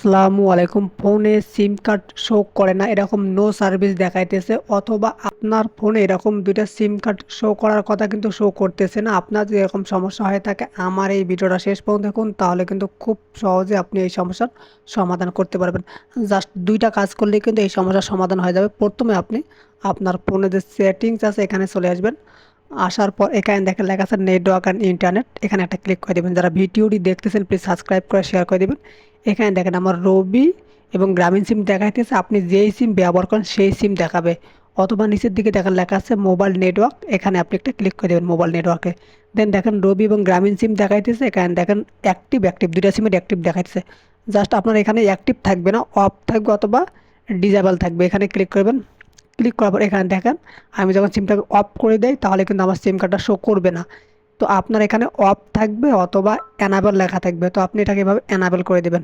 আসসালামু আলাইকুম। ফোনে সিম কার্ড শো করে না, এরকম নো সার্ভিস দেখাইতেছে, অথবা আপনার ফোনে এরকম দুইটা সিম কার্ড শো করার কথা কিন্তু শো করতেছে না। আপনার যদি এরকম সমস্যা হয়ে থাকে, আমার এই ভিডিওটা শেষ পর্যন্ত দেখুন, তাহলে কিন্তু খুব সহজে আপনি এই সমস্যার সমাধান করতে পারবেন। জাস্ট দুইটা কাজ করলেই কিন্তু এই সমস্যার সমাধান হয়ে যাবে। প্রথমে আপনি আপনার ফোনে যে সেটিংস আছে এখানে চলে আসবেন। আসার পর এখানে দেখেন লেখা আছে নেটওয়ার্ক অ্যান্ড ইন্টারনেট, এখানে একটা ক্লিক করে দেবেন। যারা ভিডিওটি দেখতেছেন প্লিজ সাবস্ক্রাইব করে শেয়ার করে দেবেন। এখানে দেখেন আমার রবি এবং গ্রামীণ সিম দেখাইতেছে, আপনি যেই সিম ব্যবহার করেন সেই সিম দেখাবে। অথবা নিচের দিকে দেখেন লেখা আছে মোবাইল নেটওয়ার্ক, এখানে আপনি একটা ক্লিক করে দেবেন মোবাইল নেটওয়ার্কে। দেন দেখেন রবি এবং গ্রামীণ সিম দেখাইতেছে, এখানে দেখেন অ্যাক্টিভ অ্যাক্টিভ দুইটা সিমের অ্যাক্টিভ দেখাইতেছে। জাস্ট আপনার এখানে অ্যাক্টিভ থাকবে না, অফ থাকবে অথবা ডিজেবল থাকবে, এখানে ক্লিক করবেন। ক্লিক করার পর এখানে দেখেন আমি যখন সিমটাকে অফ করে দেই তাহলে কিন্তু আমার সিম কার্ডটা শো করবে না। তো আপনার এখানে অফ থাকবে অথবা অ্যানাবেল লেখা থাকবে, তো আপনি এটাকে এভাবে অ্যানাবেল করে দেবেন,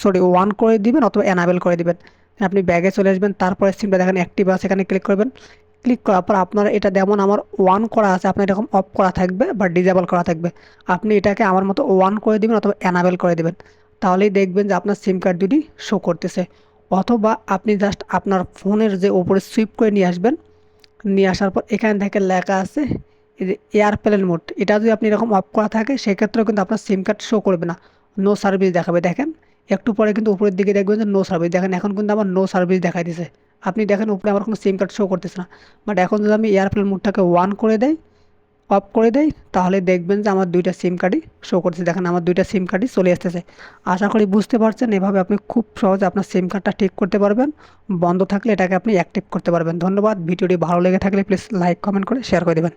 সরি অন করে দিবেন অথবা অ্যানাবেল করে দিবেন। আপনি ব্যাগে চলে আসবেন, তারপরে সিমটা দেখেন অ্যাক্টিভ আছে, এখানে ক্লিক করবেন। ক্লিক করার পর আপনার এটা যেমন আমার ওয়ান করা আছে, আপনার এরকম অফ করা থাকবে বা ডিজেবল করা থাকবে। আপনি এটাকে আমার মতো ওয়ান করে দিবেন অথবা অ্যানাবেল করে দিবেন, তাহলেই দেখবেন যে আপনার সিম কার্ড দুটি শো করতেছে। অথবা আপনি জাস্ট আপনার ফোনের যে ওপরে সুইপ করে নিয়ে আসবেন, নিয়ে আসার পর এখানে থেকে লেখা আছে এই যে এয়ারপ্লেন মোড, এটা যদি আপনি এরকম অফ করা থাকে সেক্ষেত্রেও কিন্তু আপনার সিম কার্ড শো করবে না, নো সার্ভিস দেখাবে। দেখেন একটু পরে কিন্তু উপরের দিকে দেখবেন যে নো সার্ভিস, দেখেন এখন কিন্তু আমার নো সার্ভিস দেখাই দিছে। আপনি দেখেন উপরে আমার কোনো সিম কার্ড শো করতেছে না। বাট এখন যদি আমি এয়ারপ্লেন মোডটাকে ওয়ান করে দেই, অফ করে দেই, তাহলে দেখবেন যে আমার দুইটা সিম কার্ডই শো করতেছে। দেখেন আমার দুইটা সিম কার্ডই চলে আসতেছে। আশা করি বুঝতে পারছেন, এভাবে আপনি খুব সহজে আপনার সিম কার্ডটা ঠিক করতে পারবেন। বন্ধ থাকলে এটাকে আপনি অ্যাক্টিভ করতে পারবেন। ধন্যবাদ। ভিডিওটি ভালো লেগে থাকলে প্লিজ লাইক কমেন্ট করে শেয়ার করে দেবেন।